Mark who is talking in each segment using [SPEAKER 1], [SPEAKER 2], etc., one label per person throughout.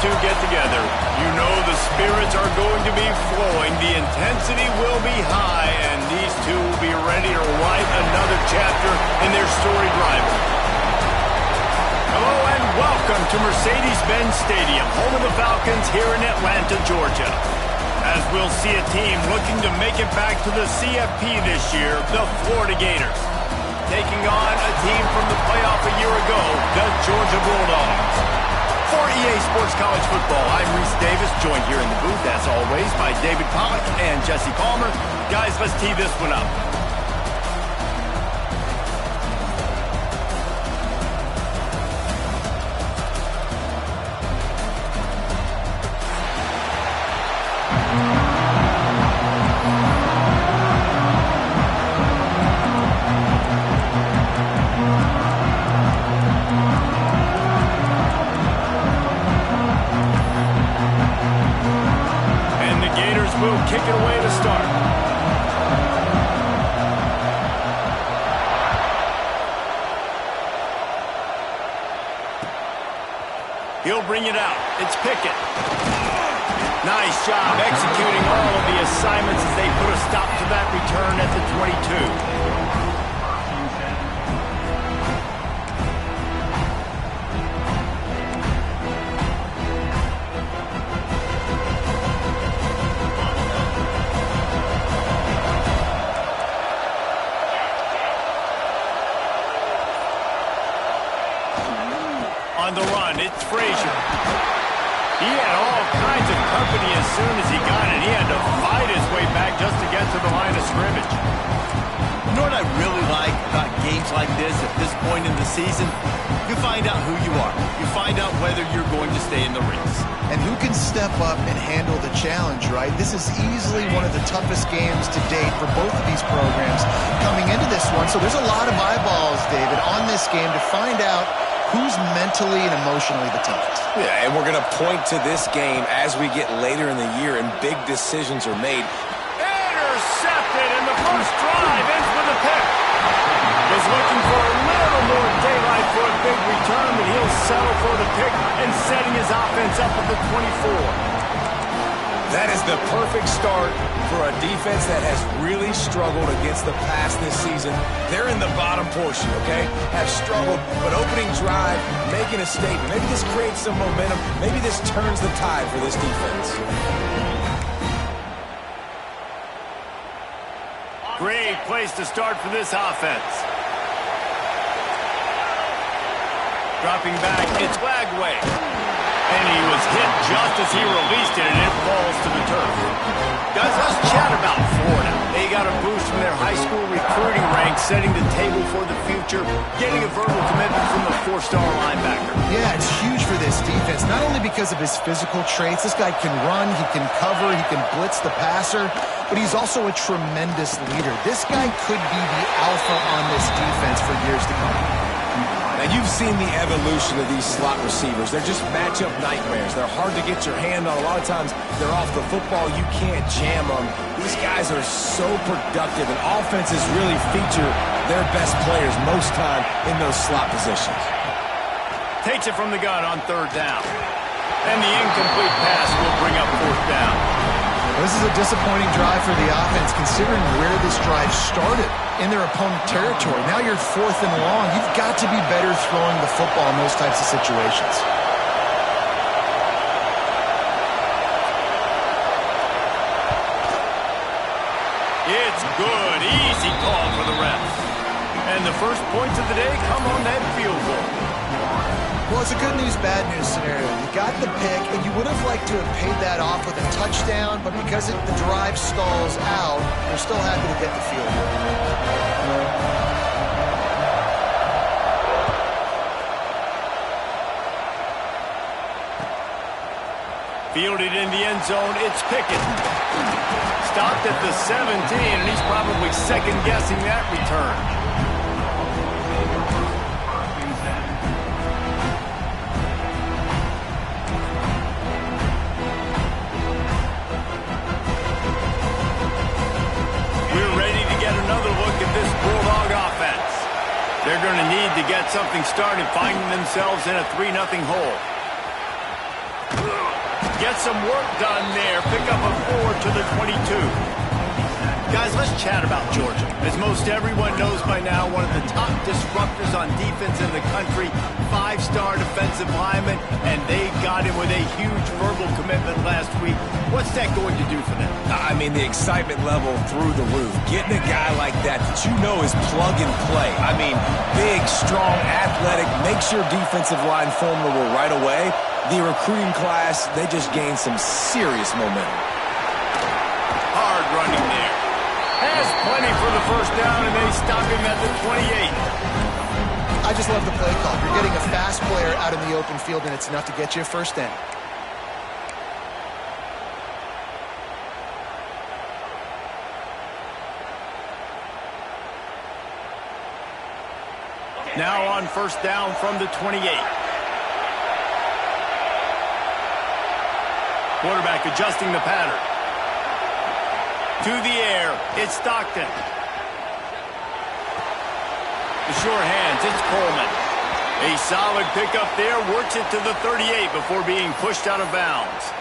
[SPEAKER 1] two get together, you know the spirits are going to be flowing, the intensity will be high, and these two will be ready to write another chapter in their storied rivalry. Hello and welcome to Mercedes-Benz Stadium, home of the Falcons here in Atlanta, Georgia. As we'll see a team looking to make it back to the CFP this year, the Florida Gators. Taking on a team from the playoff a year ago, the Georgia Bulldogs. For EA Sports College Football, I'm Reese Davis, joined here in the booth, as always, by David Pollack and Jesse Palmer. Guys, let's tee this one up. Will kick it away to start. He'll bring it out. It's Pickett. Nice job executing all of the assignments as they put a stop to that return at the 22. On the run, it's Frazier. He had all kinds of company as soon as he got it. He had to fight his way back just to get to the line of scrimmage.
[SPEAKER 2] You know what I really like about games like this at this point in the season? You find out who you are. You find out whether you're going to stay in the race.
[SPEAKER 3] And who can step up and handle the challenge, right? This is easily one of the toughest games to date for both of these programs coming into this one. So there's a lot of eyeballs, David, on this game to find out who's mentally and emotionally the toughest.
[SPEAKER 4] Yeah, and we're going to point to this game as we get later in the year and big decisions are made.
[SPEAKER 1] Intercepted, and the first drive ends with a pick. Is looking for a little more daylight for a big return, but he'll settle for the pick and setting his offense up at the 24.
[SPEAKER 4] That is the perfect start for a defense that has really struggled against the pass this season. They're in the bottom portion, okay? Have struggled, but opening drive, making a statement. Maybe this creates some momentum. Maybe this turns the tide for this defense.
[SPEAKER 1] Great place to start for this offense. Dropping back, it's Lagway. And he was hit just as he released it, and it falls to the turf. Guys, let's chat about Florida. They got a boost from their high school recruiting ranks, setting the table for the future, getting a verbal commitment from the four-star linebacker.
[SPEAKER 3] Yeah, it's huge for this defense, not only because of his physical traits. This guy can run, he can cover, he can blitz the passer, but he's also a tremendous leader. This guy could be the alpha on this defense for years to come.
[SPEAKER 4] Now, you've seen the evolution of these slot receivers. They're just matchup nightmares. They're hard to get your hand on. A lot of times, they're off the football. You can't jam them. These guys are so productive, and offenses really feature their best players most time in those slot positions.
[SPEAKER 1] Takes it from the gun on third down. And the incomplete pass will bring up fourth down.
[SPEAKER 3] This is a disappointing drive for the offense, considering where this drive started in their opponent territory. Now you're fourth and long. You've got to be better throwing the football in those types of situations.
[SPEAKER 1] It's good. Easy call for the refs. And the first points of the day come on that field goal.
[SPEAKER 3] Well, it's a good news, bad news scenario. You got the pick, and you would have liked to have paid that off with a touchdown, but because the drive stalls out, they're still happy to get the field goal.
[SPEAKER 1] Fielded in the end zone, it's Pickett. Stopped at the 17, and he's probably second-guessing that return. They're going to need to get something started, finding themselves in a 3-0 hole. Got some work done there. Pick up a 4 to the 22. Guys, let's chat about Georgia. As most everyone knows by now, one of the top disruptors on defense in the country, 5-star defensive lineman, and they got him with a huge verbal commitment last week. What's that going to do for them?
[SPEAKER 4] I mean, the excitement level through the roof. Getting a guy like that you know is plug and play. I mean, big, strong, athletic, makes your defensive line formidable right away. The recruiting class, they just gained some serious momentum.
[SPEAKER 1] Hard running there. Has plenty for the first down, and they stop him at the 28.
[SPEAKER 3] I just love the play call. You're getting a fast player out in the open field, and it's enough to get you a first down.
[SPEAKER 1] Now on first down from the 28. Quarterback adjusting the pattern. To the air, it's Stockton. The sure hands, it's Coleman. A solid pickup there, works it to the 38 before being pushed out of bounds.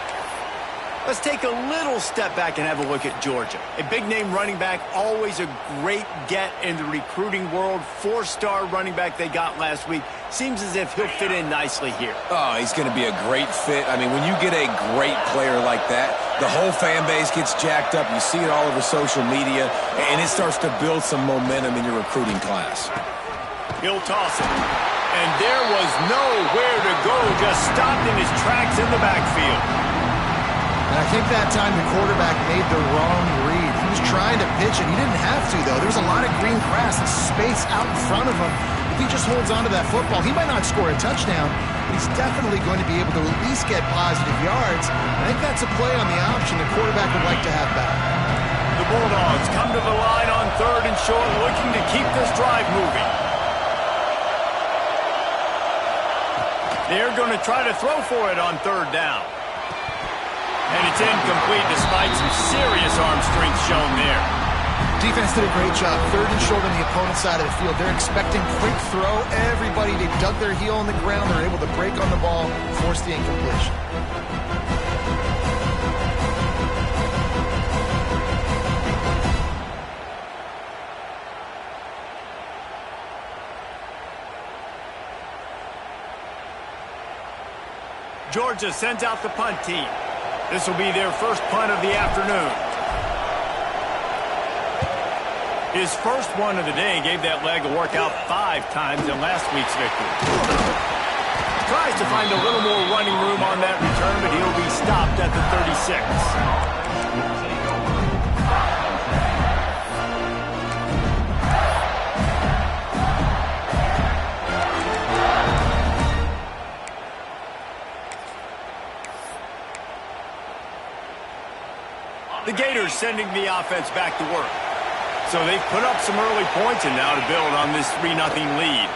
[SPEAKER 1] Let's take a little step back and have a look at Georgia. A big-name running back, always a great get in the recruiting world. 4-star running back they got last week. Seems as if he'll fit in nicely here.
[SPEAKER 4] Oh, he's going to be a great fit. I mean, when you get a great player like that, the whole fan base gets jacked up. You see it all over social media, and it starts to build some momentum in your recruiting class.
[SPEAKER 1] He'll toss it. And there was nowhere to go, just stopped in his tracks in the backfield.
[SPEAKER 3] And I think that time the quarterback made the wrong read. He was trying to pitch it. He didn't have to, though. There's a lot of green grass and space out in front of him. If he just holds on to that football, he might not score a touchdown, but he's definitely going to be able to at least get positive yards. I think that's a play on the option the quarterback would like to have back.
[SPEAKER 1] The Bulldogs come to the line on 3rd and short, looking to keep this drive moving. They're going to try to throw for it on 3rd down. And it's incomplete despite some serious arm strength shown there.
[SPEAKER 3] Defense did a great job. 3rd and short on the opponent's side of the field. They're expecting quick throw. Everybody, they dug their heel on the ground. They're able to break on the ball, force the incompletion.
[SPEAKER 1] Georgia sends out the punt team. This will be their first punt of the afternoon. His first one of the day gave that leg a workout 5 times in last week's victory. Tries to find a little more running room on that return, but he'll be stopped at the 36. The Gators sending the offense back to work. So they've put up some early points and now to build on this 3-0 lead.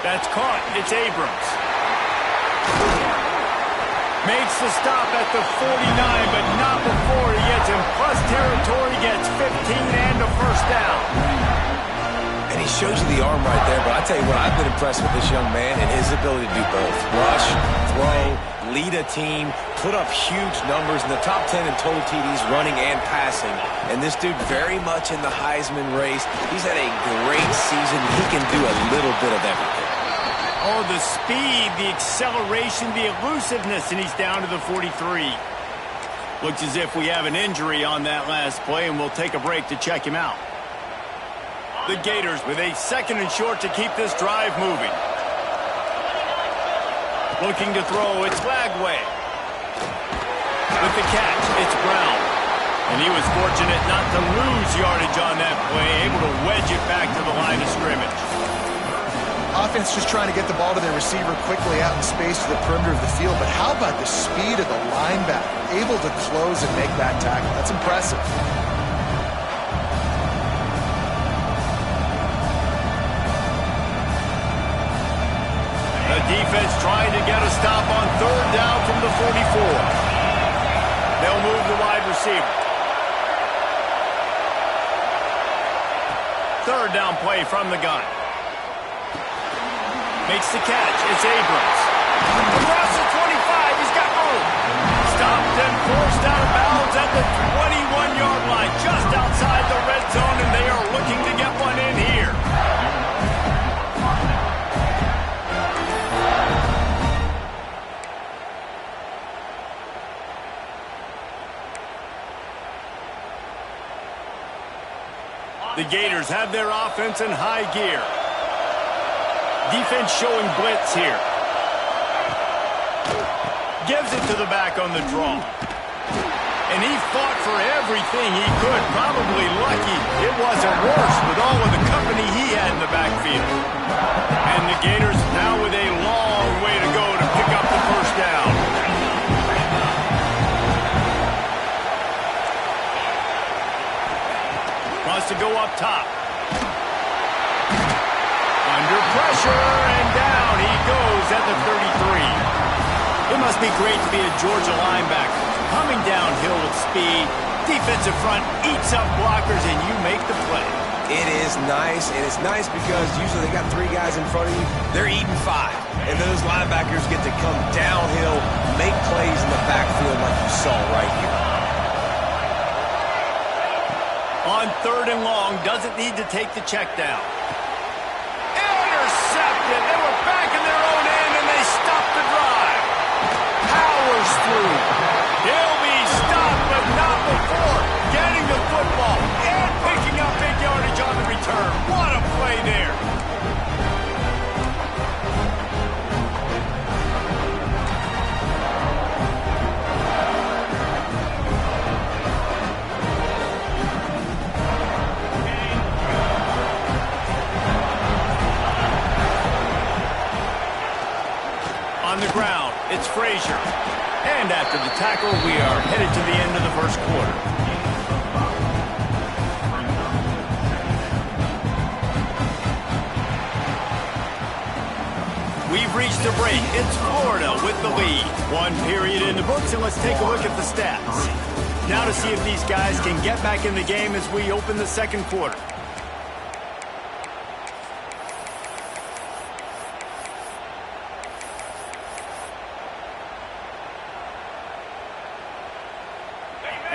[SPEAKER 1] That's caught. It's Abrams. Makes the stop at the 49, but not before he gets in plus territory, gets 15 and a first down.
[SPEAKER 4] And he shows you the arm right there, but I tell you what, I've been impressed with this young man and his ability to do both. Rush, throw, lead a team, put up huge numbers in the top 10 in total TDs running and passing. And this dude very much in the Heisman race. He's had a great season. He can do a little bit of everything.
[SPEAKER 1] Oh, the speed, the acceleration, the elusiveness, and he's down to the 43. Looks as if we have an injury on that last play, and we'll take a break to check him out. The Gators with a 2nd and short to keep this drive moving. Looking to throw, it's Lagway. With the catch, it's Brown. And he was fortunate not to lose yardage on that play, able to wedge it back to the line of scrimmage.
[SPEAKER 3] Offense just trying to get the ball to their receiver quickly out in space to the perimeter of the field, but how about the speed of the linebacker? Able to close and make that tackle. That's impressive.
[SPEAKER 1] The defense trying to get a stop on 3rd down from the 44. They'll move the wide receiver. 3rd down play from the gun. Makes the catch. It's Abrams. Across the 25. He's The Gators have their offense in high gear. Defense showing blitz here. Gives it to the back on the draw. And he fought for everything he could. Probably lucky it wasn't worse with all of the company he had in the backfield. And the Gators now with a long way to go to pick up the first down. Wants to go up top. Under pressure, and down he goes at the 33. It must be great to be a Georgia linebacker. Coming downhill with speed, defensive front eats up blockers, and you make the play.
[SPEAKER 4] It is nice, and it's nice because usually they got 3 guys in front of you. They're eating 5, and those linebackers get to come downhill, make plays in the backfield like you saw right here.
[SPEAKER 1] On 3rd and long, doesn't need to take the check down. Intercepted. They were back in their own end, and they stopped the drive. Powers through. He'll be stopped, but not before getting the football and picking up big yardage on the return. What a play there. On the ground, it's Frazier. And after the tackle, we are headed to the end of the first quarter. We've reached the break. It's Florida with the lead. 1 period in the books, and let's take a look at the stats. Now to see if these guys can get back in the game as we open the second quarter.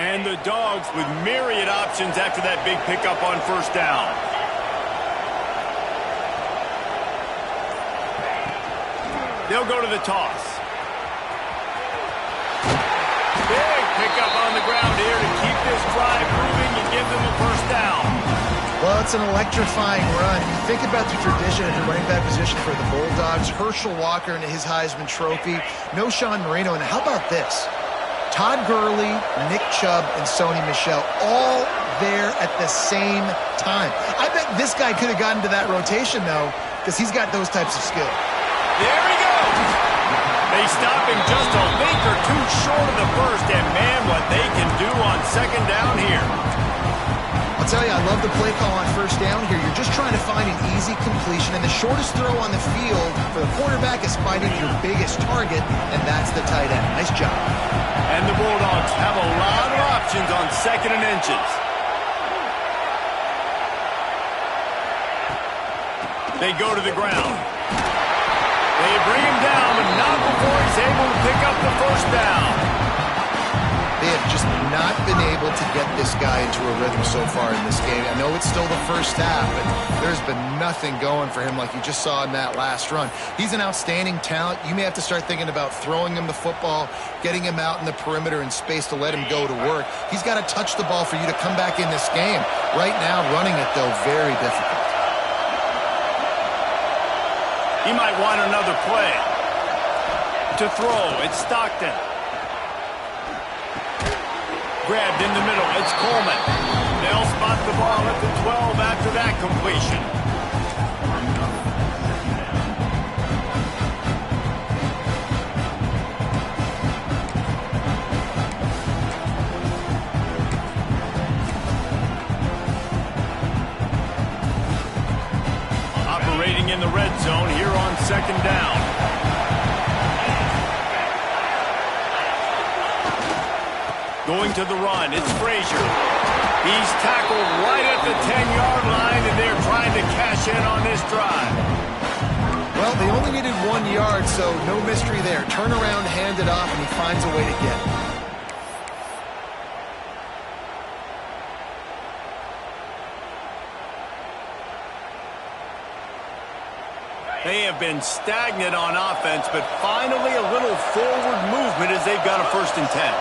[SPEAKER 1] And the Dogs with myriad options after that big pickup on first down. They'll go to the toss. Big pickup on the ground here to keep this drive moving and give them a first down.
[SPEAKER 3] Well, it's an electrifying run. You think about the tradition at the running back position for the Bulldogs. Herschel Walker and his Heisman Trophy. No Sean Marino. And how about this? Todd Gurley, Nick Chubb, and Sony Michel all there at the same time. I bet this guy could have gotten to that rotation, though, because he's got those types of skill.
[SPEAKER 1] There he goes. They stop him just a link or 2 short of the first, and man, what they can do on second down here.
[SPEAKER 3] I'll tell you, I love the play call on first down here. You're just trying to find an easy completion, and the shortest throw on the field for the quarterback is finding your biggest target, and that's the tight end. Nice job.
[SPEAKER 1] And the Bulldogs have a lot of options on 2nd and inches. They go to the ground. They bring him down, but not before he's able to pick up the first down.
[SPEAKER 3] They have just not been able to get this guy into a rhythm so far in this game. I know it's still the first half, but there's been nothing going for him like you just saw in that last run. He's an outstanding talent. You may have to start thinking about throwing him the football, getting him out in the perimeter in space to let him go to work. He's got to touch the ball for you to come back in this game. Right now, running it, though, very difficult.
[SPEAKER 1] He might want another play. To throw, it's Stockton. Grabbed in the middle, it's Coleman. They'll spot the ball at the 12 after that completion. Operating in the red zone here on second down. Going to the run, it's Frazier. He's tackled right at the 10-yard line, and they're trying to cash in on this drive.
[SPEAKER 3] Well, they only needed 1 yard, so no mystery there. Turn around, hand it off, and he finds a way to get it.
[SPEAKER 1] They have been stagnant on offense, but finally a little forward movement as they've got a 1st and 10.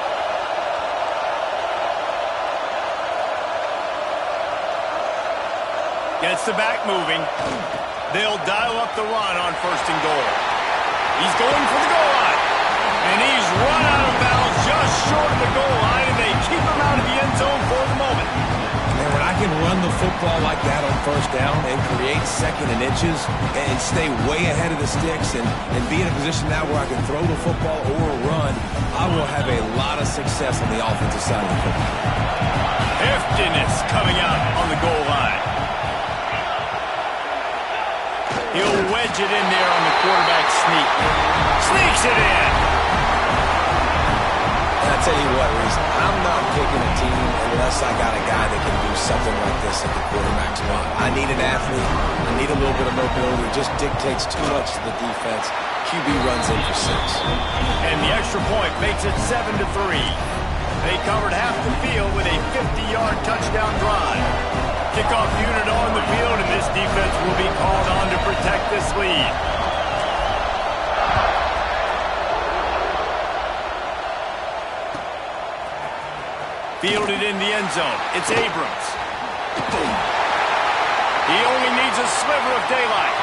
[SPEAKER 1] Gets the back moving. They'll dial up the run on 1st and goal. He's going for the goal line. And he's run out of bounds just short of the goal line, and they keep him out of the end zone for the moment.
[SPEAKER 4] And when I can run the football like that on 1st down and create 2nd and inches and stay way ahead of the sticks and be in a position now where I can throw the football or run, I will have a lot of success on the offensive side of the football.
[SPEAKER 1] Heftiness coming out on the goal line. He'll wedge it in there on the quarterback sneak. Sneaks it in.
[SPEAKER 4] And I tell you what, Reese, I'm not picking a team unless I got a guy that can do something like this at the quarterback spot. I need an athlete. I need a little bit of mobility. It just dictates too much to the defense. QB runs in for 6.
[SPEAKER 1] And the extra point makes it 7-3. They covered half the field with a 50-yard touchdown drive. Kickoff unit on the field, and this defense will be called on to protect this lead. Fielded in the end zone. It's Abrams. Boom. He only needs a sliver of daylight.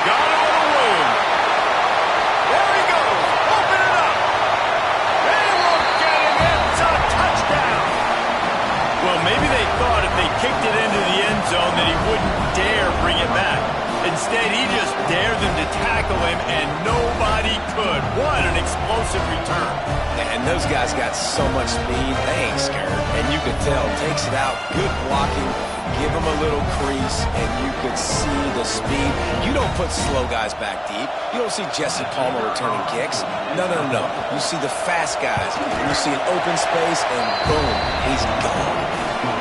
[SPEAKER 1] Got a little room. There he goes. Open it up. They won't get him. It's a touchdown. Well, maybe they thought if they kicked it into the end zone that he wouldn't dare bring it back. Instead, he just dared them to tackle him, and nobody could. What an explosive return.
[SPEAKER 4] And those guys got so much speed, they ain't scared. And you could tell, takes it out, good blocking, give him a little crease, and you could see the speed. You don't put slow guys back deep. You don't see Jesse Palmer returning kicks. No. You see the fast guys. You see an open space, and boom, he's gone.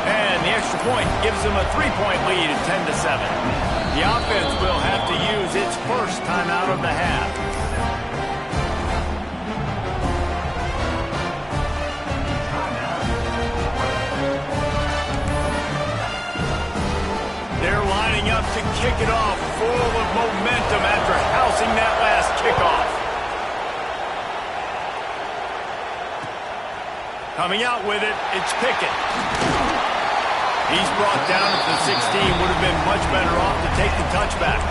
[SPEAKER 1] And the extra point gives them a 3-point lead at 10-7. The offense will have to use its first timeout of the half. They're lining up to kick it off, full of momentum after housing that last kickoff. Coming out with it, it's Pickett. He's brought down at the 16, would have been much better off to take the touchback.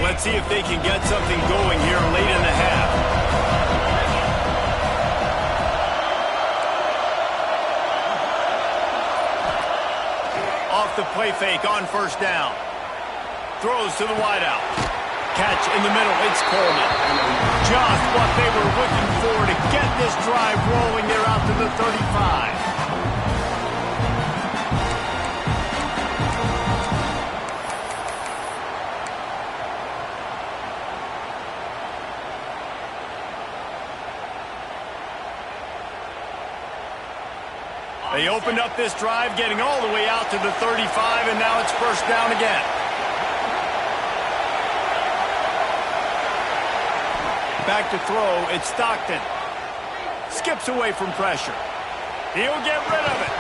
[SPEAKER 1] Let's see if they can get something going here late in the half. Off the play fake on 1st down. Throws to the wideout. Catch in the middle, it's Coleman. Just what they were looking for to get this drive rolling. They're out to the 35. They opened up this drive, getting all the way out to the 35, and now it's 1st down again. Back to throw, it's Stockton. Skips away from pressure. He'll get rid of it.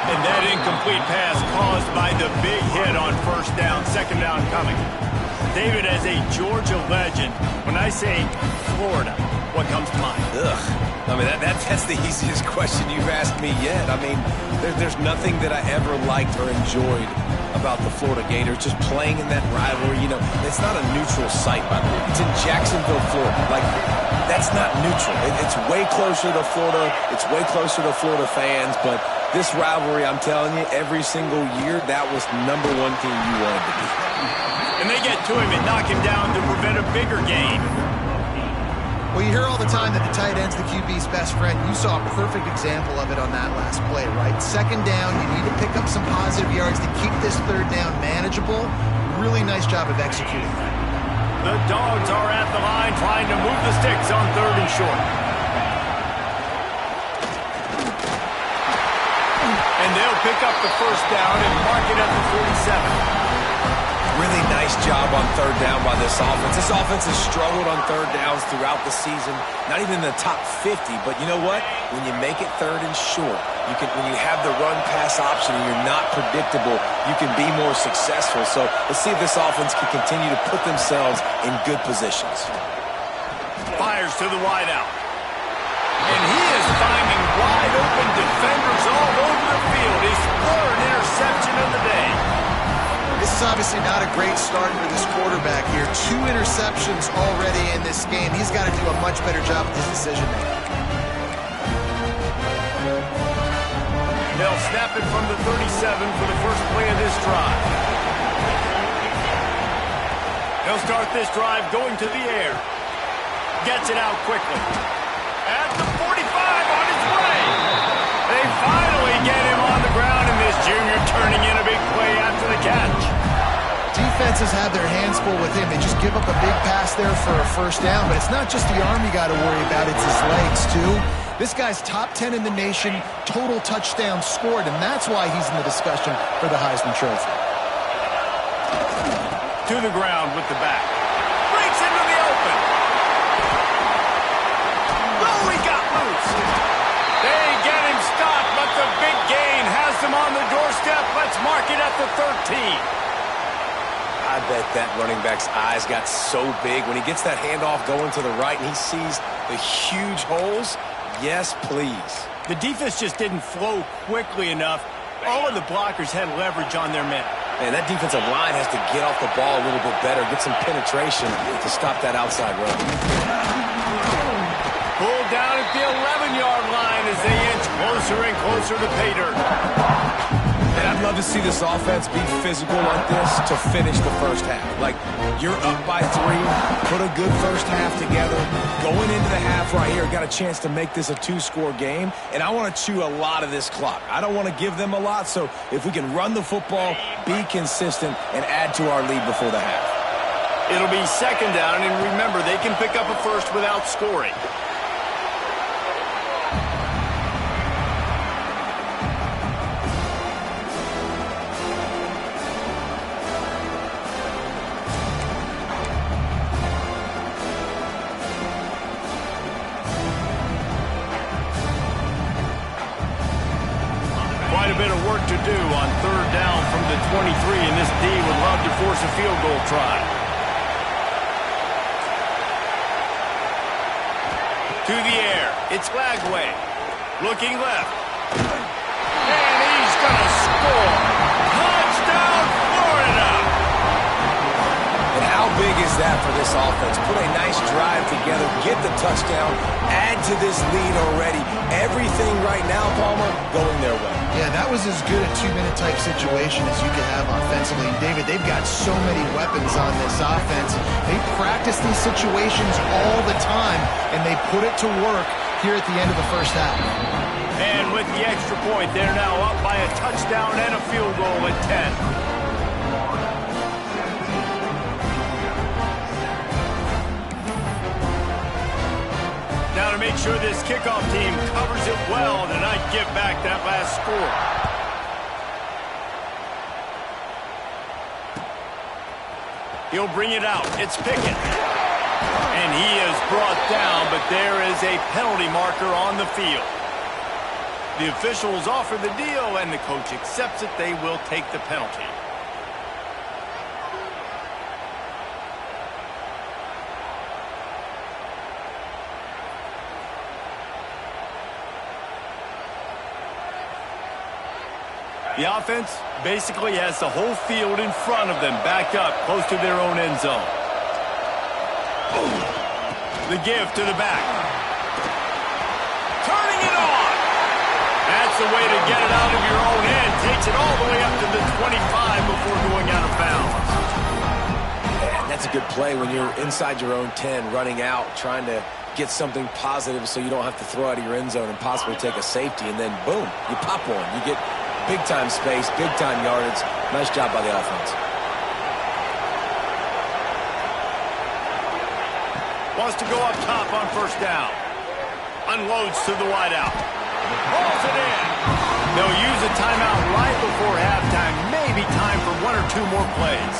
[SPEAKER 1] And that incomplete pass caused by the big hit on 1st down, 2nd down coming. David, as a Georgia legend, when I say Florida, what comes to mind?
[SPEAKER 4] I mean, that's the easiest question you've asked me yet. I mean, there's nothing that I ever liked or enjoyed about the Florida Gators, just playing in that rivalry. You know, it's not a neutral site, by the way. It's in Jacksonville, Florida. Like, that's not neutral. It's way closer to Florida. It's way closer to Florida fans. But this rivalry, I'm telling you, every single year, that was #1 team you wanted to be.
[SPEAKER 1] And they get to him and knock him down to prevent a bigger gain.
[SPEAKER 3] Well, you hear all the time that the tight end's the QB's best friend. You saw a perfect example of it on that last play, right? 2nd down, you need to pick up some positive yards to keep this 3rd down manageable. Really nice job of executing that.
[SPEAKER 1] The Dogs are at the line trying to move the sticks on 3rd and short. And they'll pick up the 1st down and mark it at the 47.
[SPEAKER 4] Really nice job on 3rd down by this offense. This offense has struggled on 3rd downs throughout the season. Not even in the top 50, but you know what? When you make it 3rd and short, when you have the run-pass option and you're not predictable, you can be more successful. So let's see if this offense can continue to put themselves in good positions.
[SPEAKER 1] Fires to the wideout. And he is finding wide open defenders all over the field. His third interception of the day.
[SPEAKER 3] This is obviously not a great start for this quarterback here. 2 interceptions already in this game. He's got to do a much better job with his decision making.
[SPEAKER 1] They'll snap it from the 37 for the first play of this drive. They'll start this drive going to the air. Gets it out quickly. At the 45 on his way. They finally get him on the ground, and this junior turning in a big play after the catch.
[SPEAKER 3] Defenses have their hands full with him. They just give up a big pass there for a first down, but it's not just the arm you got to worry about, it's his legs too. This guy's top 10 in the nation, total touchdowns scored, and that's why he's in the discussion for the Heisman Trophy.
[SPEAKER 1] To the ground with the back. Breaks into the open. Oh, he got loose. They get him stopped, but the big gain has him on the doorstep. Let's mark it at the 13.
[SPEAKER 4] I bet that running back's eyes got so big when he gets that handoff going to the right and he sees the huge holes. Yes, please.
[SPEAKER 1] The defense just didn't flow quickly enough. All of the blockers had leverage on their men.
[SPEAKER 4] Man, that defensive line has to get off the ball a little bit better, get some penetration to stop that outside run.
[SPEAKER 1] Pulled down at the 11-yard line as they inch closer and closer to pay dirt.
[SPEAKER 4] And I'd love to see this offense be physical like this to finish the first half. Like, you're up by 3, put a good first half together. Going into the half right here, got a chance to make this a 2-score game, and I want to chew a lot of this clock. I don't want to give them a lot, so if we can run the football, be consistent, and add to our lead before the half.
[SPEAKER 1] It'll be second down, and remember, they can pick up a first without scoring. Quite a bit of work to do on third down from the 23, and this D would love to force a field goal try. To the air. It's Lagway. Looking left. And he's going to score. Touchdown, Florida!
[SPEAKER 4] And how big is that for this offense? Put a nice drive together, get the touchdown, add to this lead already. Everything right now, Palmer, going their way.
[SPEAKER 3] Yeah, that was as good a 2-minute type situation as you could have offensively. And David, they've got so many weapons on this offense. They practice these situations all the time, and they put it to work here at the end of the first half.
[SPEAKER 1] And with the extra point, they're now up by a touchdown and a field goal at 10. Now to make sure this kickoff team covers it well and not give back that last score. He'll bring it out. It's Pickett. And he is brought down, but there is a penalty marker on the field. The officials offer the deal, and the coach accepts it. They will take the penalty. The offense basically has the whole field in front of them, backed up close to their own end zone. The give to the back. Turning it on. That's the way to get it out of your own end. Takes it all the way up to the 25 before going out of bounds.
[SPEAKER 4] Man, that's a good play when you're inside your own 10, running out, trying to get something positive so you don't have to throw out of your end zone and possibly take a safety, and then boom, you pop one. You get big-time space, big-time yardage. Nice job by the offense.
[SPEAKER 1] Wants to go up top on first down. Unloads to the wideout. Hauls it in. They'll use a timeout right before halftime. Maybe time for 1 or 2 more plays.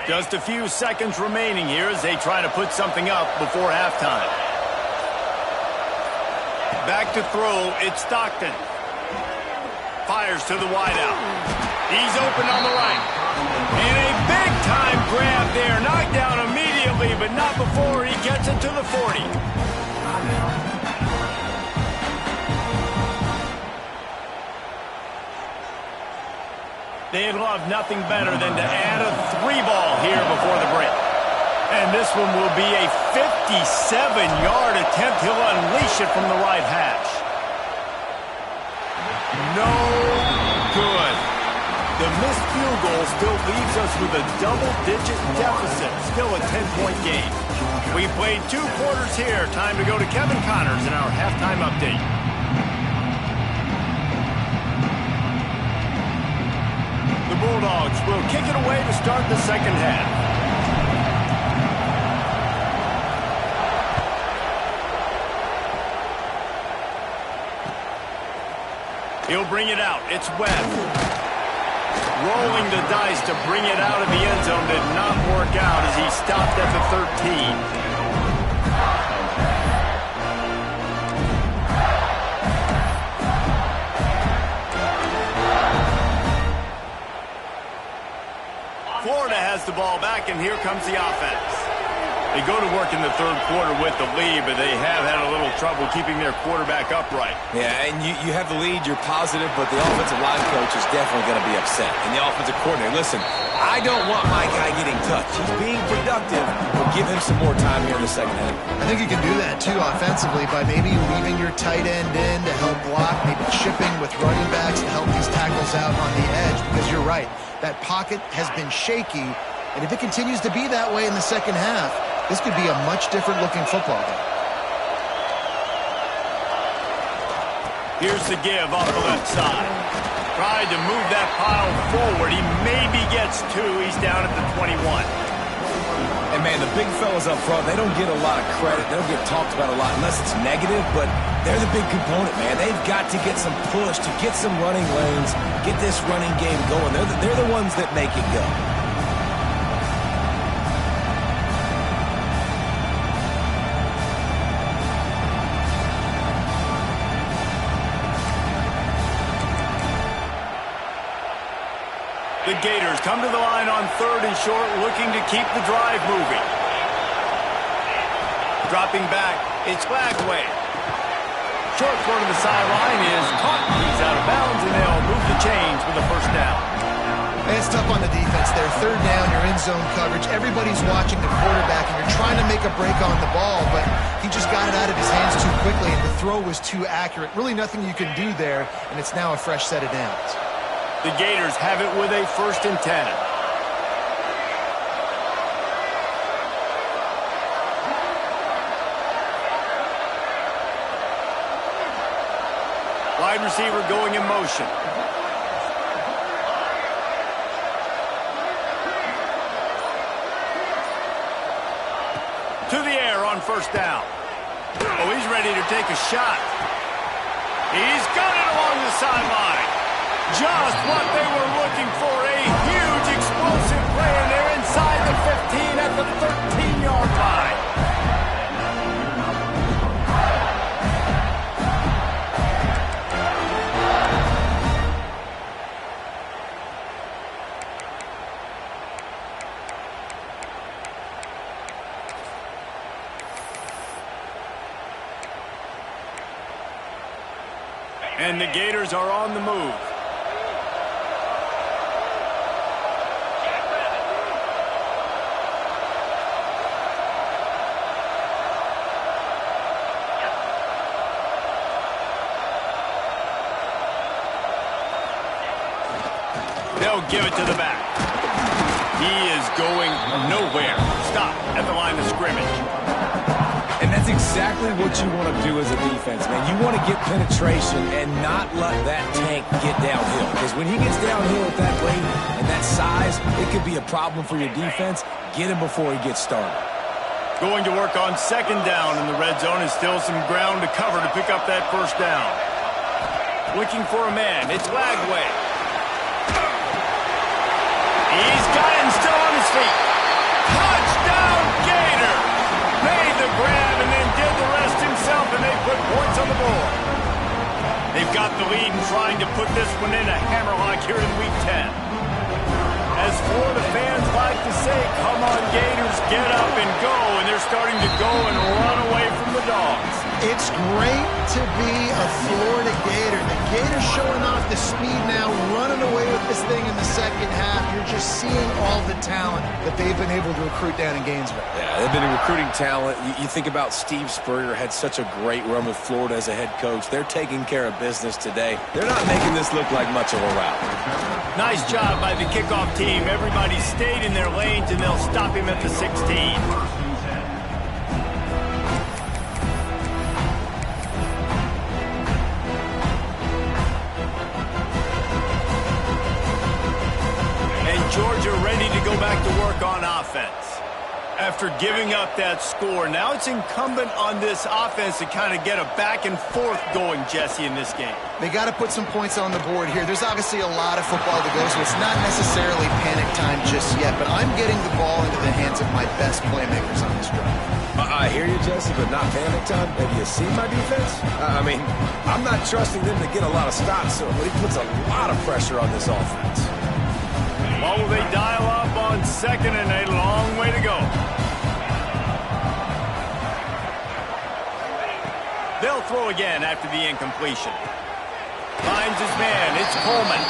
[SPEAKER 1] Just a few seconds remaining here as they try to put something up before halftime. Back to throw, it's Stockton. Fires to the wideout. He's open on the right. And a big-time grab there. Knocked down immediately, but not before he gets it to the 40. They'd love nothing better than to add a 3-ball here before the break. And this one will be a 57-yard attempt. He'll unleash it from the right hash. No good. The missed field goal still leaves us with a double-digit deficit. Still a 10-point game. We played 2 quarters here. Time to go to Kevin Connors in our halftime update. The Bulldogs will kick it away to start the second half. He'll bring it out. It's Webb. Rolling the dice to bring it out of the end zone did not work out as he stopped at the 13. Florida has the ball back, and here comes the offense. They go to work in the third quarter with the lead, but they have had a little trouble keeping their quarterback upright.
[SPEAKER 4] Yeah, and you have the lead, you're positive, but the offensive line coach is definitely going to be upset. And the offensive coordinator, listen, I don't want my guy getting touched. He's being productive, but give him some more time here in the second half.
[SPEAKER 3] I think you can do that, too, offensively, by maybe leaving your tight end in to help block, maybe chipping with running backs to help these tackles out on the edge, because you're right. That pocket has been shaky, and if it continues to be that way in the second half, this could be a much different-looking football game.
[SPEAKER 1] Here's the give off the left side. Tried to move that pile forward. He maybe gets 2. He's down at the 21.
[SPEAKER 4] And, man, the big fellas up front, they don't get a lot of credit. They don't get talked about a lot unless it's negative, but they're the big component, man. They've got to get some push, to get some running lanes, get this running game going. They're the ones that make it go.
[SPEAKER 1] The Gators come to the line on 3rd and short, looking to keep the drive moving. Dropping back, it's Flagway. Short throw to the sideline is caught. He's out of bounds, and they'll move the chains for the first down.
[SPEAKER 3] And it's tough on the defense there. 3rd down, you're in zone coverage. Everybody's watching the quarterback, and you're trying to make a break on the ball, but he just got it out of his hands too quickly, and the throw was too accurate. Really nothing you can do there, and it's now a fresh set of downs.
[SPEAKER 1] The Gators have it with a 1st and 10. Wide receiver going in motion. To the air on 1st down. Oh, he's ready to take a shot. He's got it along the sideline. Just what they were looking for, a huge explosive play, and they're inside the 15 at the 13-yard line. And the Gators are on the move. They'll give it to the back. He is going nowhere. Stop at the line of scrimmage.
[SPEAKER 4] And that's exactly what you want to do as a defense, man. You want to get penetration and not let that tank get downhill. Because when he gets downhill at that weight and that size, it could be a problem for your defense. Get him before he gets started.
[SPEAKER 1] Going to work on 2nd down in the red zone, and still some ground to cover to pick up that 1st down. Looking for a man. It's Lagway. He's got him still on his feet. put points on the board. They've got the lead and trying to put this one in a hammerlock here in Week 10. As Florida fans like to say, come on Gators, get up and go, and they're starting to go and run away from the Dogs.
[SPEAKER 3] It's great to be a Florida Gator. The Gators showing off the speed now, running away with this thing in the second half. You're just seeing all the talent that they've been able to recruit down in Gainesville.
[SPEAKER 4] Yeah, they've been recruiting talent. You think about Steve Spurrier, had such a great run with Florida as a head coach. They're taking care of business today. They're not making this look like much of a rout.
[SPEAKER 1] Nice job by the kickoff team. Everybody stayed in their lanes, and they'll stop him at the 16. Georgia ready to go back to work on offense. After giving up that score, now it's incumbent on this offense to kind of get a back and forth going, Jesse, in this game.
[SPEAKER 3] They got to put some points on the board here. There's obviously a lot of football to go, so it's not necessarily panic time just yet, but I'm getting the ball into the hands of my best playmakers on this drive.
[SPEAKER 4] I hear you, Jesse, but not panic time. Have you seen my defense? I mean, I'm not trusting them to get a lot of stops, so he puts a lot of pressure on this offense.
[SPEAKER 1] What will they dial up on second and a long way to go? They'll throw again after the incompletion. Finds his man. It's Coleman.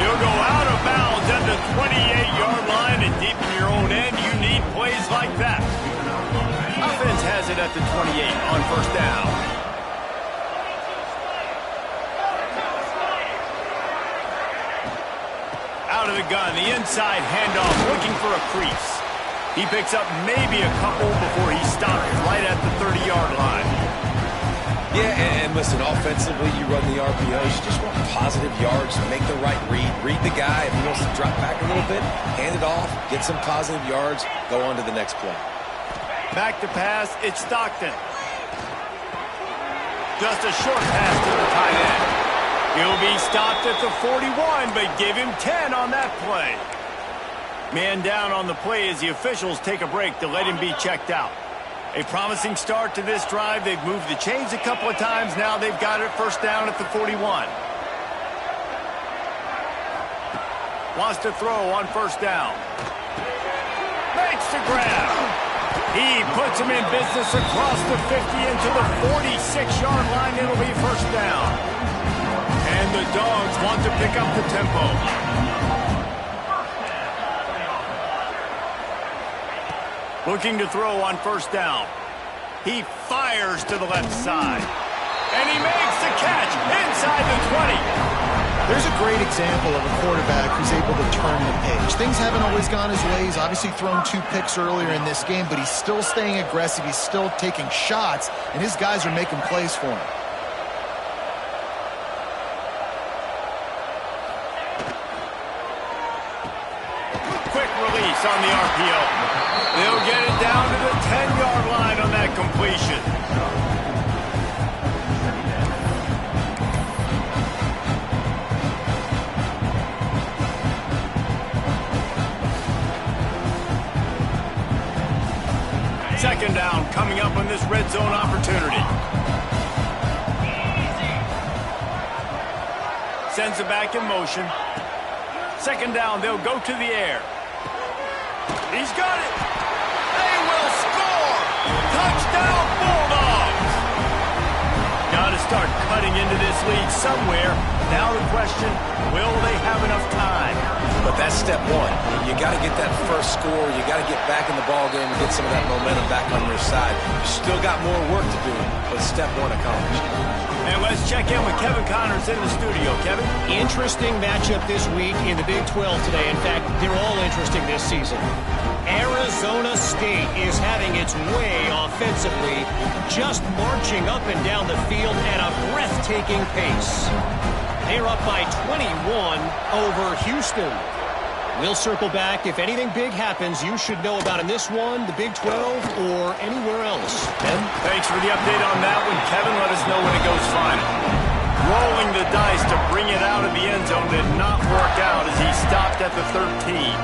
[SPEAKER 1] He'll go out of bounds at the 28-yard line, and deep in your own end, you need plays like that. Offense has it at the 28 on first down. Out of the gun, the inside handoff, looking for a crease. He picks up maybe a couple before he stops right at the 30-yard line.
[SPEAKER 4] Yeah, and listen, offensively, you run the RPOs. You just want positive yards, make the right read. Read the guy. If he wants to drop back a little bit, hand it off, get some positive yards, go on to the next play.
[SPEAKER 1] Back to pass, it's Stockton. Just a short pass to the tight end. He'll be stopped at the 41, but give him 10 on that play. Man down on the play as the officials take a break to let him be checked out. A promising start to this drive. They've moved the chains a couple of times. Now they've got it first down at the 41. Wants to throw on first down. Makes the grab. He puts him in business across the 50 into the 46-yard line. It'll be first down. And the Dogs want to pick up the tempo. Looking to throw on first down. He fires to the left side. And he makes the catch inside the 20.
[SPEAKER 3] There's a great example of a quarterback who's able to turn the page. Things haven't always gone his way. He's obviously thrown 2 picks earlier in this game, but he's still staying aggressive. He's still taking shots, and his guys are making plays for him.
[SPEAKER 1] On the RPO. They'll get it down to the 10-yard line on that completion. Second down coming up on this red zone opportunity. Sends it back in motion. Second down, they'll go to the air. He's got it. They will score. Touchdown, Bulldogs. Got to start cutting into this lead somewhere. Now the question, will they have enough time?
[SPEAKER 4] But that's step one. You got to get that first score. You got to get back in the ball game and get some of that momentum back on your side. You still got more work to do, but step one accomplished.
[SPEAKER 1] And let's check in with Kevin Connors in the studio. Kevin?
[SPEAKER 5] Interesting matchup this week in the Big 12 today. In fact, they're all interesting this season. Arizona State is having its way offensively, just marching up and down the field at a breathtaking pace. They're up by 21 over Houston. We'll circle back. If anything big happens, you should know about in this one, the Big 12, or anywhere else.
[SPEAKER 1] Ben? Thanks for the update on that one, Kevin. Let us know when it goes final. Rolling the dice to bring it out of the end zone did not work out as he stopped at the 13.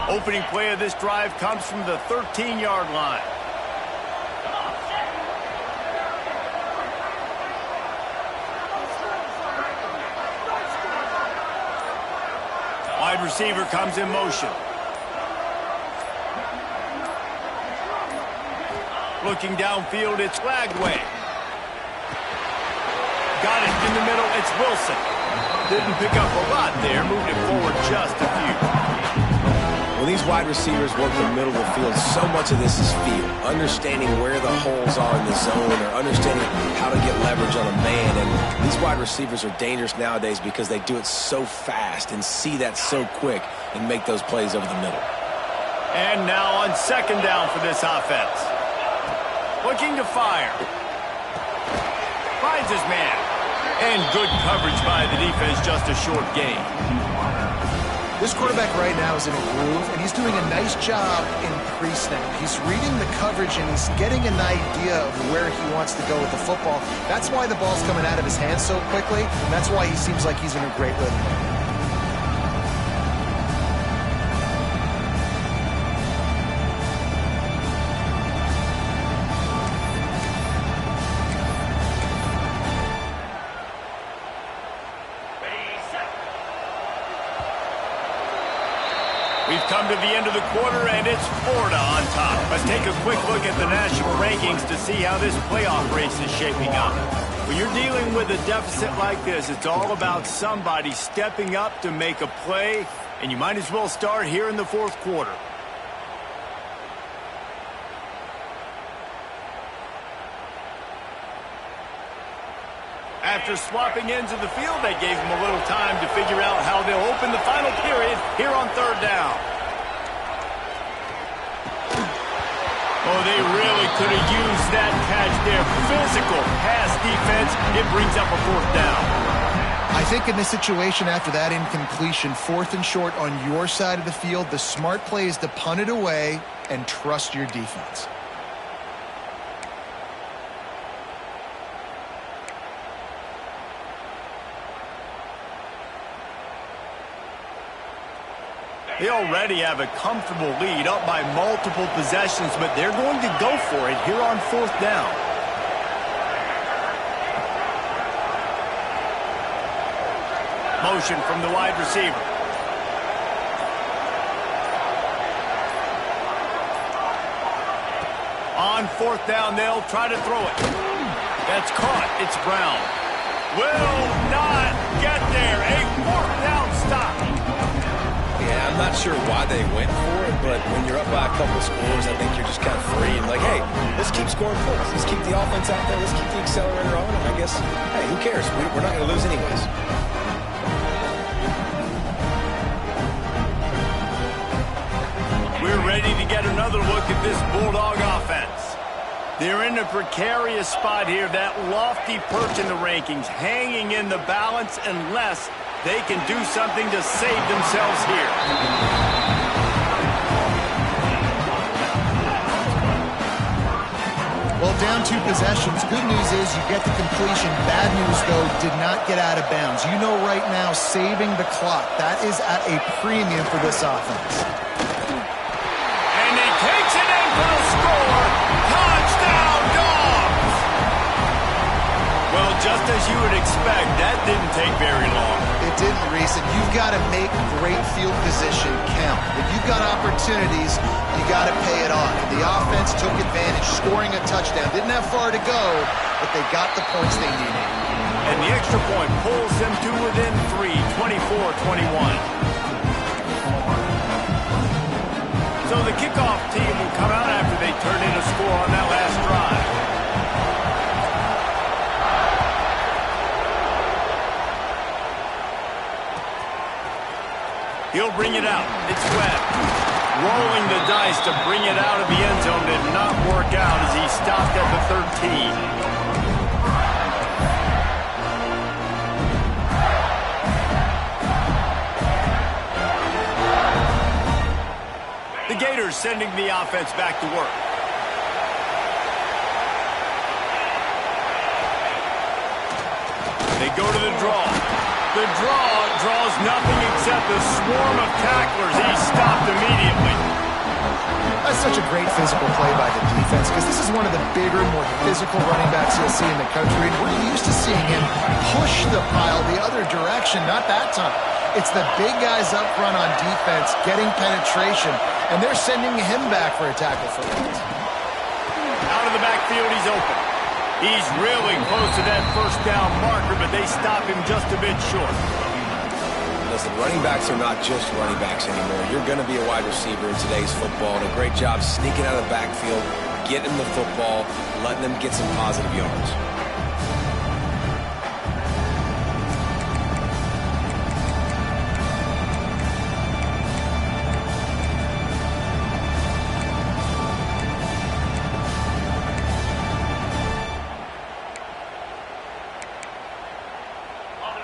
[SPEAKER 1] Opening play of this drive comes from the 13-yard line. Wide receiver comes in motion. Looking downfield, it's Lagway. Got it in the middle, it's Wilson. Didn't pick up a lot there, moved it forward just a few.
[SPEAKER 4] When these wide receivers work the middle of the field, so much of this is feel. Understanding where the holes are in the zone or understanding how to get leverage on a man. And these wide receivers are dangerous nowadays because they do it so fast and see that so quick and make those plays over the middle.
[SPEAKER 1] And now on second down for this offense. Looking to fire. Finds his man. And good coverage by the defense, just a short gain.
[SPEAKER 3] This quarterback right now is in a groove, and he's doing a nice job in pre-snap. He's reading the coverage, and he's getting an idea of where he wants to go with the football. That's why the ball's coming out of his hands so quickly, and that's why he seems like he's in a great rhythm.
[SPEAKER 1] We've come to the end of the quarter, and it's Florida on top. Let's take a quick look at the national rankings to see how this playoff race is shaping up. When you're dealing with a deficit like this, it's all about somebody stepping up to make a play, and you might as well start here in the fourth quarter. After swapping ends of the field, they gave them a little time to figure out how they'll open the final period here on third down. Oh, they really could have used that catch there. Physical pass defense. It brings up a fourth down.
[SPEAKER 3] I think in this situation after that incompletion, fourth and short on your side of the field, the smart play is to punt it away and trust your defense.
[SPEAKER 1] They already have a comfortable lead, up by multiple possessions, but they're going to go for it here on fourth down. Motion from the wide receiver. On fourth down, they'll try to throw it. That's caught. It's Brown. Will not get there. A fourth down stop.
[SPEAKER 4] Yeah, I'm not sure why they went for it, but when you're up by a couple scores, I think you're just kind of free and like, hey, let's keep scoring points. Let's keep the offense out there. Let's keep the accelerator on. And I guess, hey, who cares? We're not going to lose anyways.
[SPEAKER 1] We're ready to get another look at this Bulldog offense. They're in a precarious spot here. That lofty perch in the rankings, hanging in the balance unless they can do something to save themselves here.
[SPEAKER 3] Well, down 2 possessions. Good news is you get the completion. Bad news, though, did not get out of bounds. You know right now, saving the clock, that is at a premium for this offense.
[SPEAKER 1] And he takes it in for the score. Touchdown, Dogs! Well, just as you would expect, that didn't take very long.
[SPEAKER 3] It didn't, Reese, and you've got to make great field position count. When you've got opportunities, you got to pay it off. The offense took advantage, scoring a touchdown. Didn't have far to go, but they got the points they needed.
[SPEAKER 1] And the extra point pulls them to within 3, 24-21. So the kickoff team will come out after they turn in a score on that last drive. He'll bring it out. It's Webb. Rolling the dice to bring it out of the end zone did not work out as he stopped at the 13. The Gators sending the offense back to work. They go to the draw. The draw draws nothing except a swarm of tacklers. He's stopped immediately.
[SPEAKER 3] That's such a great physical play by the defense because this is one of the bigger, more physical running backs you'll see in the country. And we're used to seeing him push the pile the other direction. Not that time. It's the big guys up front on defense getting penetration, and they're sending him back for a tackle for loss.
[SPEAKER 1] Out of the backfield, he's open. He's really close to that first down marker, but they stop him just a bit short.
[SPEAKER 4] Listen, running backs are not just running backs anymore. You're going to be a wide receiver in today's football, and a great job sneaking out of the backfield, getting the football, letting them get some positive yards.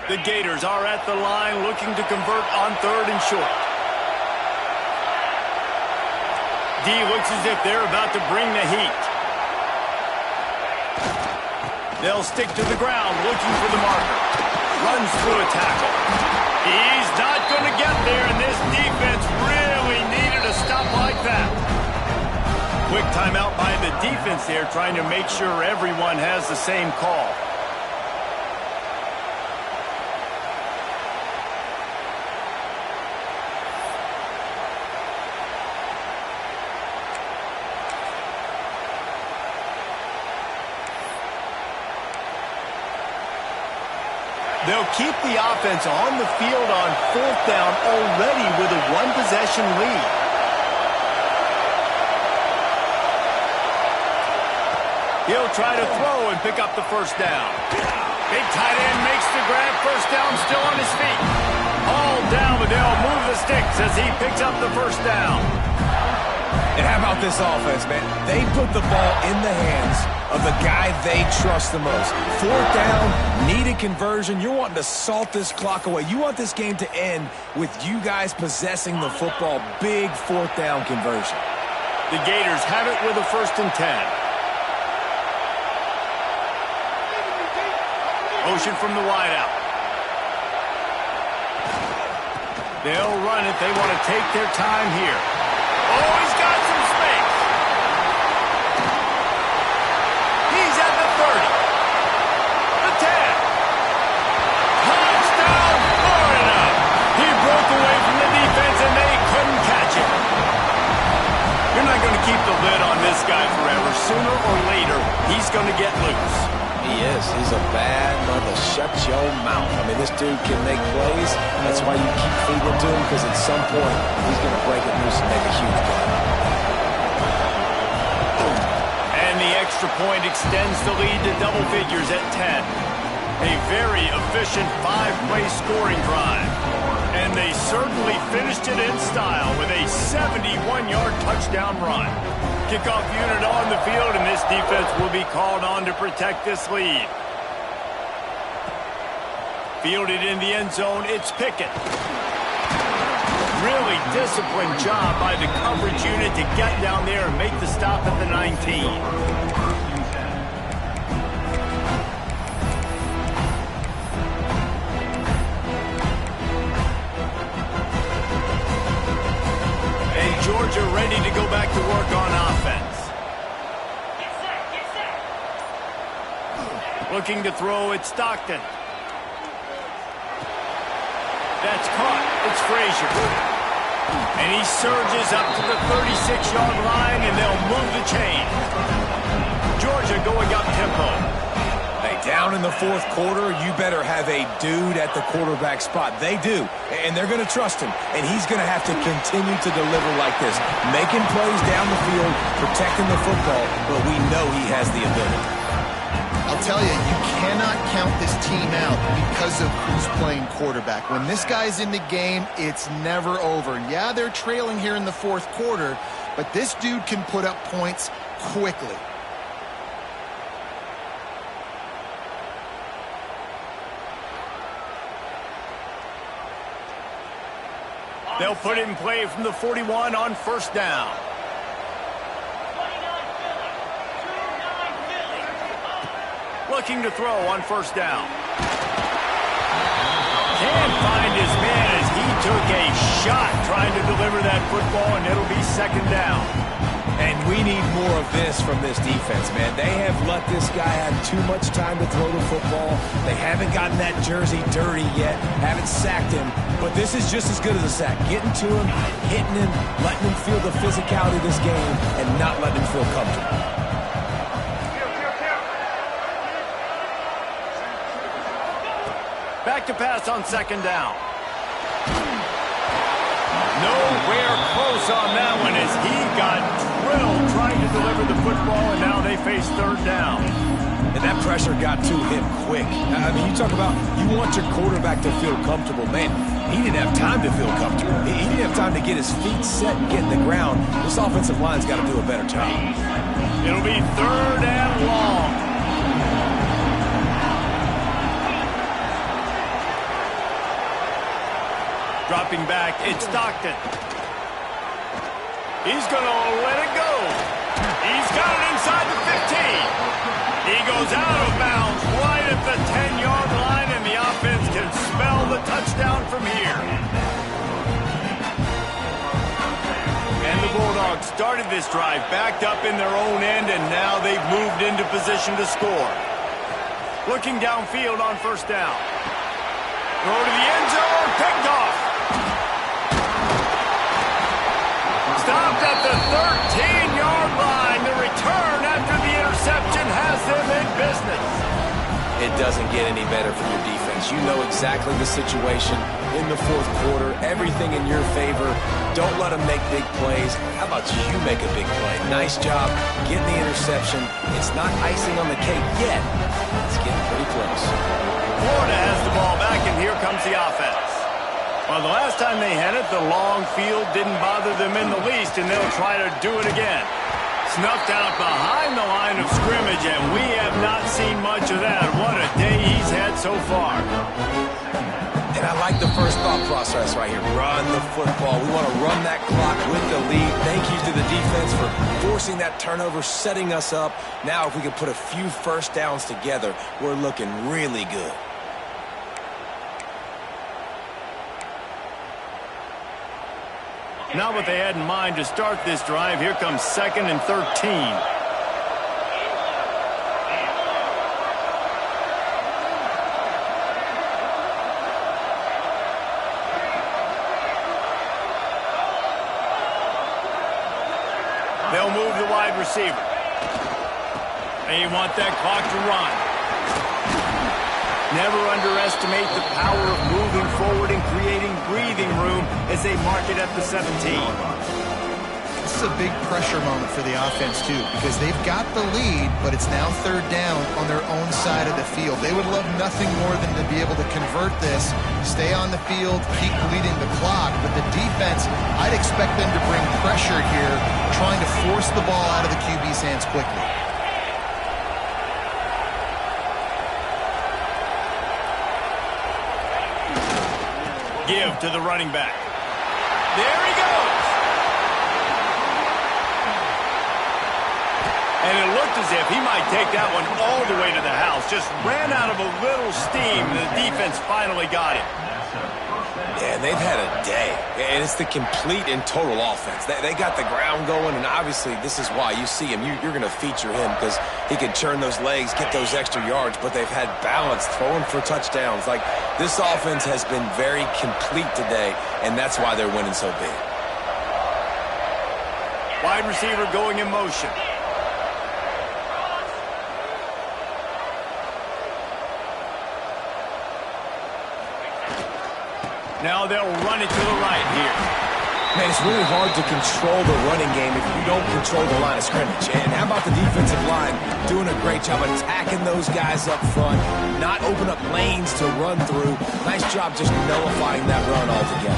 [SPEAKER 1] The Gators are at the line looking to convert on 3rd and short. D looks as if they're about to bring the heat. They'll stick to the ground looking for the marker. Runs through a tackle. He's not going to get there, and this defense really needed a stop like that. Quick timeout by the defense there, trying to make sure everyone has the same call. They'll keep the offense on the field on 4th down already with a one-possession lead. He'll try to throw and pick up the first down. Big tight end makes the grab. First down, still on his feet. All down, but they'll move the sticks as he picks up the first down.
[SPEAKER 4] And how about this offense, man? They put the ball in the hands of the guy they trust the most. 4th down, needed conversion. You're wanting to salt this clock away. You want this game to end with you guys possessing the football. Big 4th down conversion.
[SPEAKER 1] The Gators have it with a 1st and 10. Motion from the wideout. They'll run it. They want to take their time here. Oh, he's got some space. He's at the 30. The 10. Touchdown, Florida. He broke away from the defense, and they couldn't catch him. You're not going to keep the lid on this guy forever. Sooner or later, he's going to get loose.
[SPEAKER 4] He is. He's a bad mother. Shut your mouth. I mean, this dude can make plays. That's why you keep feeding it to him, because at some point, he's going to break it loose and make a huge play.
[SPEAKER 1] And the extra point extends the lead to double figures at 10. A very efficient 5-play scoring drive. And they certainly finished it in style with a 71-yard touchdown run. Kickoff unit on the field, and this defense will be called on to protect this lead. Fielded in the end zone, it's Pickett. Really disciplined job by the coverage unit to get down there and make the stop at the 19. Georgia ready to go back to work on offense. Looking to throw, it's Stockton. That's caught. It's Frazier. And he surges up to the 36-yard line, and they'll move the chain. Georgia going up tempo.
[SPEAKER 4] Hey, down in the 4th quarter, you better have a dude at the quarterback spot. They do, and they're going to trust him, and he's going to have to continue to deliver like this, making plays down the field, protecting the football, but we know he has the ability.
[SPEAKER 3] I'll tell you, you cannot count this team out because of who's playing quarterback. When this guy's in the game, it's never over. Yeah, they're trailing here in the 4th quarter, but this dude can put up points quickly.
[SPEAKER 1] They'll put it in play from the 41 on 1st down. Looking to throw on 1st down. Can't find his man as he took a shot trying to deliver that football, and it'll be second down.
[SPEAKER 4] And we need more of this from this defense, man. They have let this guy have too much time to throw the football. They haven't gotten that jersey dirty yet, haven't sacked him. But this is just as good as a sack. Getting to him, hitting him, letting him feel the physicality of this game, and not letting him feel comfortable.
[SPEAKER 1] Back to pass on second down. Nowhere close on that one as he got drilled trying to deliver the football, and now they face third down.
[SPEAKER 4] And that pressure got to him quick. I mean, you talk about you want your quarterback to feel comfortable. Man, he didn't have time to feel comfortable. He didn't have time to get his feet set and get in the ground. This offensive line's got to do a better job.
[SPEAKER 1] It'll be third and long. Dropping back, it's Stockton. He's going to let it go. He's got it inside the 15. He goes out of bounds right at the 10-yard line, and the offense can spell the touchdown from here. And the Bulldogs started this drive backed up in their own end, and now they've moved into position to score. Looking downfield on first down. Throw to the end zone, picked off. Stopped at the 13-yard line. The return after the interception has them in business.
[SPEAKER 4] It doesn't get any better for your defense. You know exactly the situation in the fourth quarter. Everything in your favor. Don't let them make big plays. How about you make a big play? Nice job getting the interception. It's not icing on the cake yet. It's getting pretty close.
[SPEAKER 1] Florida has the ball back, and here comes the offense. Well, the last time they had it, the long field didn't bother them in the least, and they'll try to do it again. Snuffed out behind the line of scrimmage, and we have not seen much of that. What a day he's had so far.
[SPEAKER 4] And I like the first thought process right here. Run the football. We want to run that clock with the lead. Thank you to the defense for forcing that turnover, setting us up. Now, if we can put a few first downs together, we're looking really good.
[SPEAKER 1] Not what they had in mind to start this drive. Here comes 2nd and 13. They'll move the wide receiver. They want that clock to run. Never underestimate the power of moving forward and creating breathing room as they mark it at the 17.
[SPEAKER 3] This is a big pressure moment for the offense, too, because they've got the lead, but it's now third down on their own side of the field. They would love nothing more than to be able to convert this, stay on the field, keep bleeding the clock. But the defense, I'd expect them to bring pressure here, trying to force the ball out of the QB's hands quickly.
[SPEAKER 1] Give to the running back. There he goes. And it looked as if he might take that one all the way to the house. Just ran out of a little steam. The defense finally got him.
[SPEAKER 4] Yeah, they've had a day. And it's the complete and total offense. They got the ground going, and obviously this is why you see him. You're going to feature him because he can churn those legs, get those extra yards, but they've had balance, throwing for touchdowns. Like, this offense has been very complete today, and that's why they're winning so big.
[SPEAKER 1] Wide receiver going in motion. Now they'll run it to the right here.
[SPEAKER 4] Man, it's really hard to control the running game if you don't control the line of scrimmage. And how about the defensive line doing a great job attacking those guys up front, not open up lanes to run through. Nice job just nullifying that run altogether.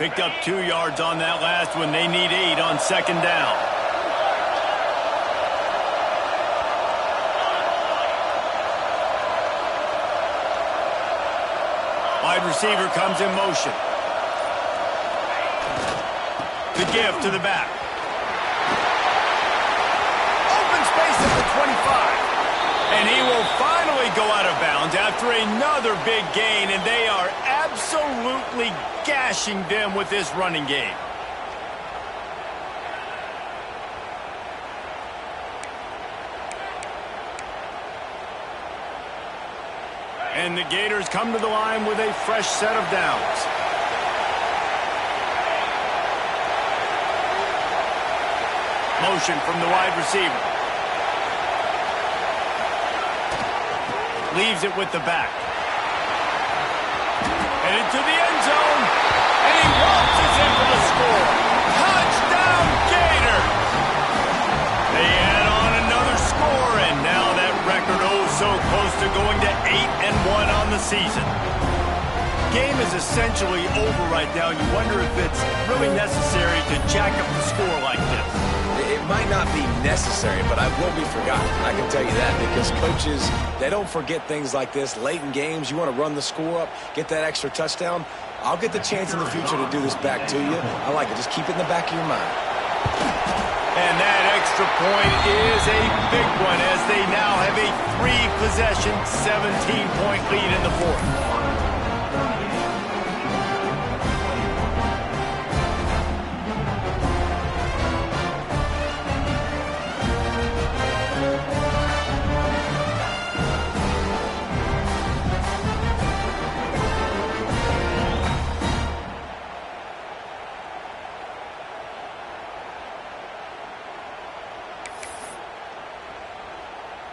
[SPEAKER 1] Picked up 2 yards on that last one. They need 8 on second down. Wide receiver comes in motion. The give to the back. And he will finally go out of bounds after another big gain, and they are absolutely gashing them with this running game. And the Gators come to the line with a fresh set of downs. Motion from the wide receiver. Leaves it with the back. And into the end zone. And he waltzes in for the score. Touchdown, Gator! They add on another score, and now that record so close to going to 8-1 on the season. Game is essentially over right now. You wonder if it's really necessary to jack up the score like this.
[SPEAKER 4] It might not be necessary, but I will be forgotten. I can tell you that, because coaches, they don't forget things like this. Late in games, you want to run the score up, get that extra touchdown. I'll get the chance in the future to do this back to you. I like it. Just keep it in the back of your mind.
[SPEAKER 1] And that extra point is a big one, as they now have a 3-possession, 17-point lead in the fourth.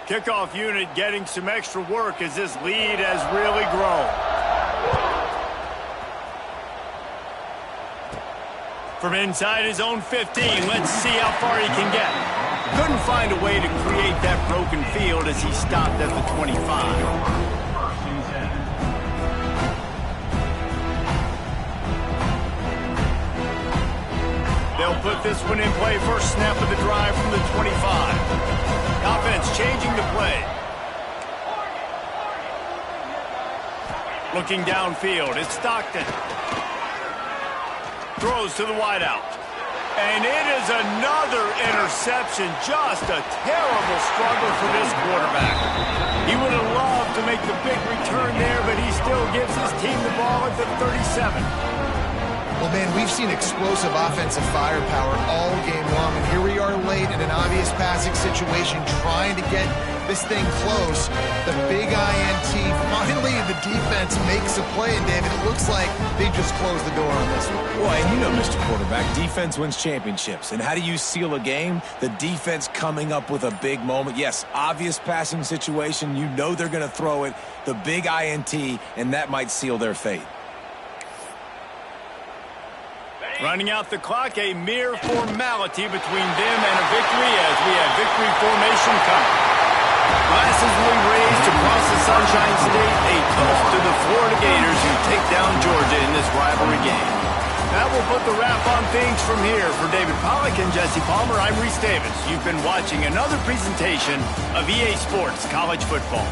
[SPEAKER 1] Kickoff unit getting some extra work as this lead has really grown. From inside his own 15, let's see how far he can get. Couldn't find a way to create that broken field as he stopped at the 25. They'll put this one in play. First snap of the drive from the 25. Offense changing the play. Looking downfield, it's Stockton. Throws to the wideout. And it is another interception. Just a terrible struggle for this quarterback. He would have loved to make the big return there, but he still gives his team the ball at the 37.
[SPEAKER 3] Well, man, we've seen explosive offensive firepower all game long, and here we are late in an obvious passing situation trying to get this thing close. The big INT, finally the defense makes a play, and David, it looks like they just closed the door on this one.
[SPEAKER 4] Well, and you know, Mr. Quarterback, defense wins championships. And how do you seal a game? The defense coming up with a big moment. Yes, obvious passing situation. You know they're going to throw it. The big INT, and that might seal their fate.
[SPEAKER 1] Running out the clock, a mere formality between them and a victory as we have victory formation coming. Glasses will be raised across the Sunshine State, a toast to the Florida Gators who take down Georgia in this rivalry game. That will put the wrap on things from here. For David Pollack and Jesse Palmer, I'm Reese Davis. You've been watching another presentation of EA Sports College Football.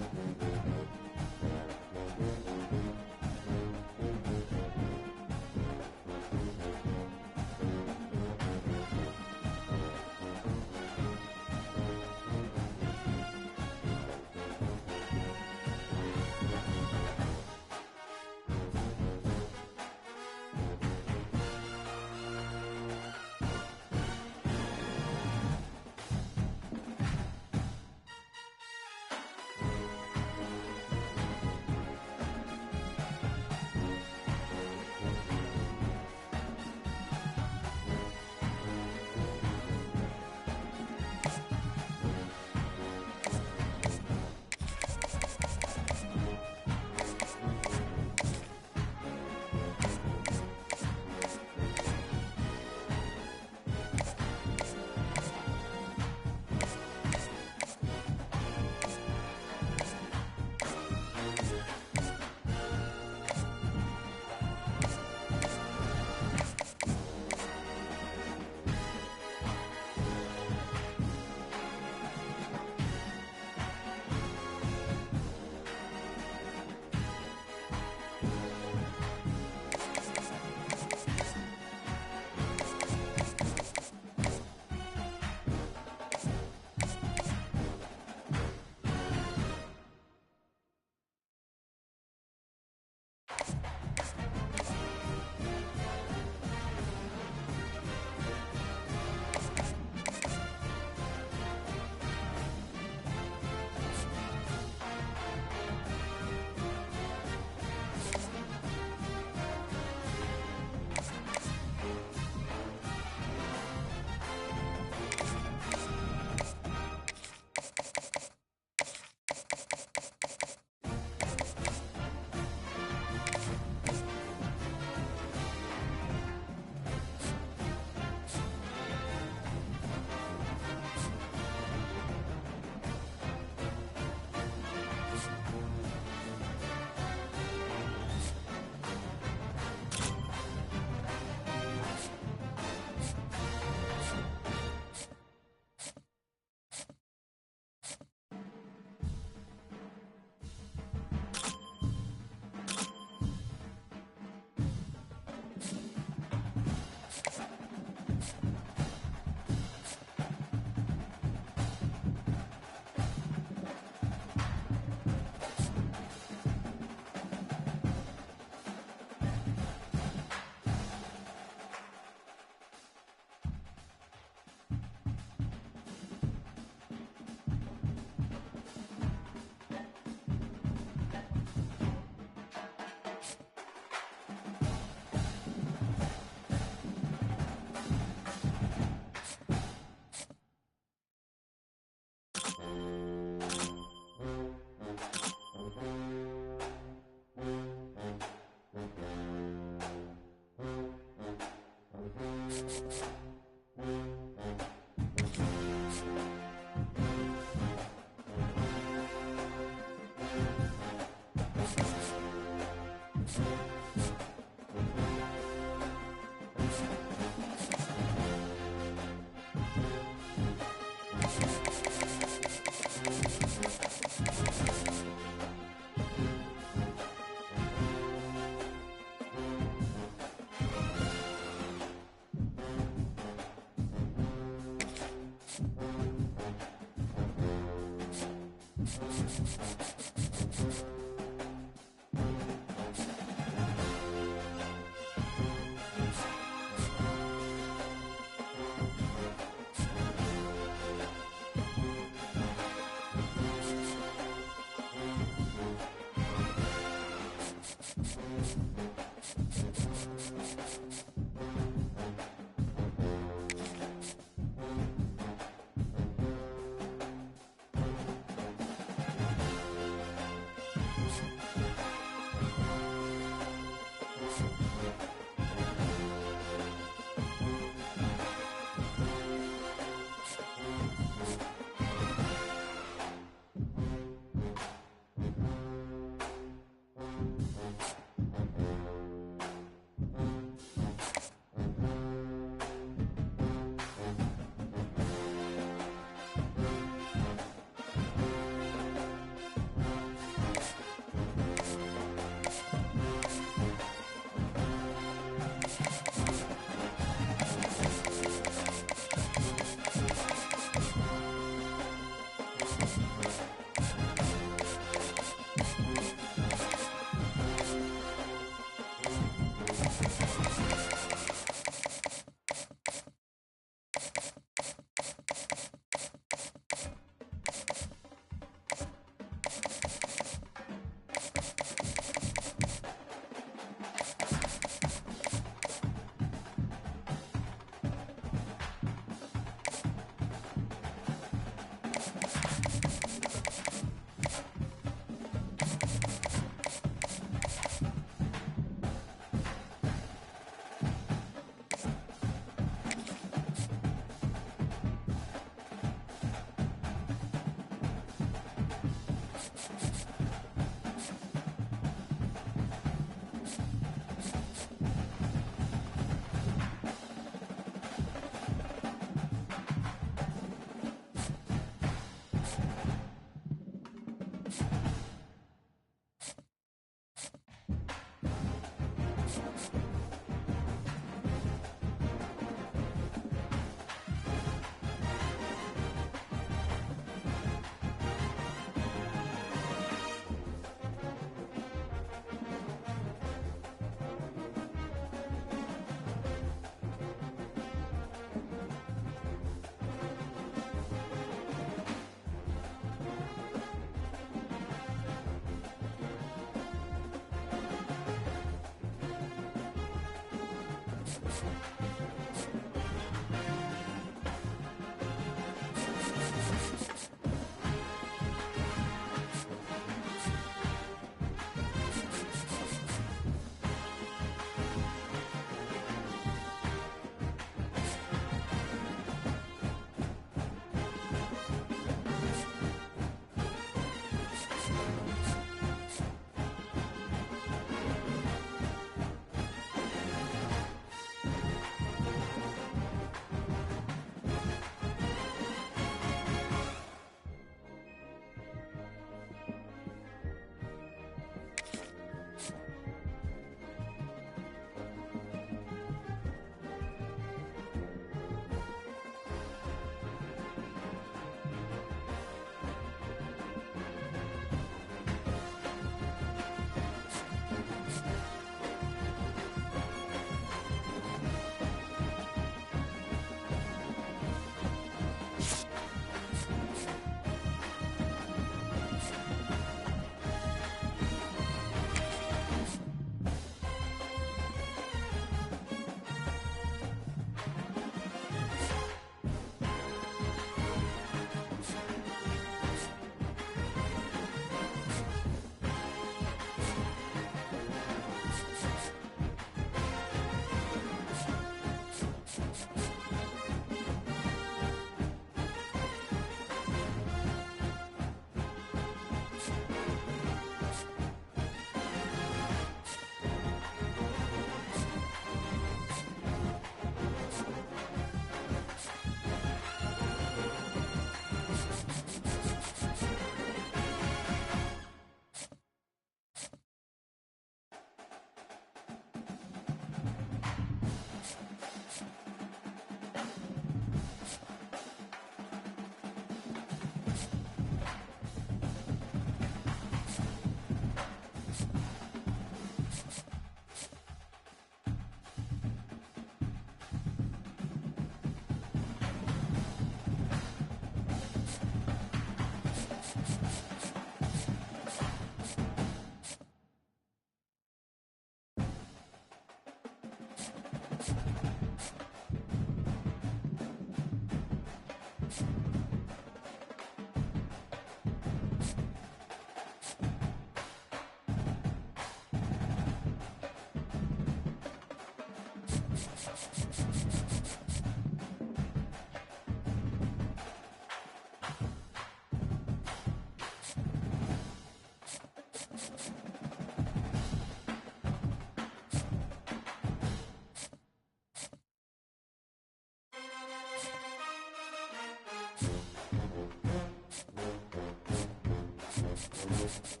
[SPEAKER 3] it.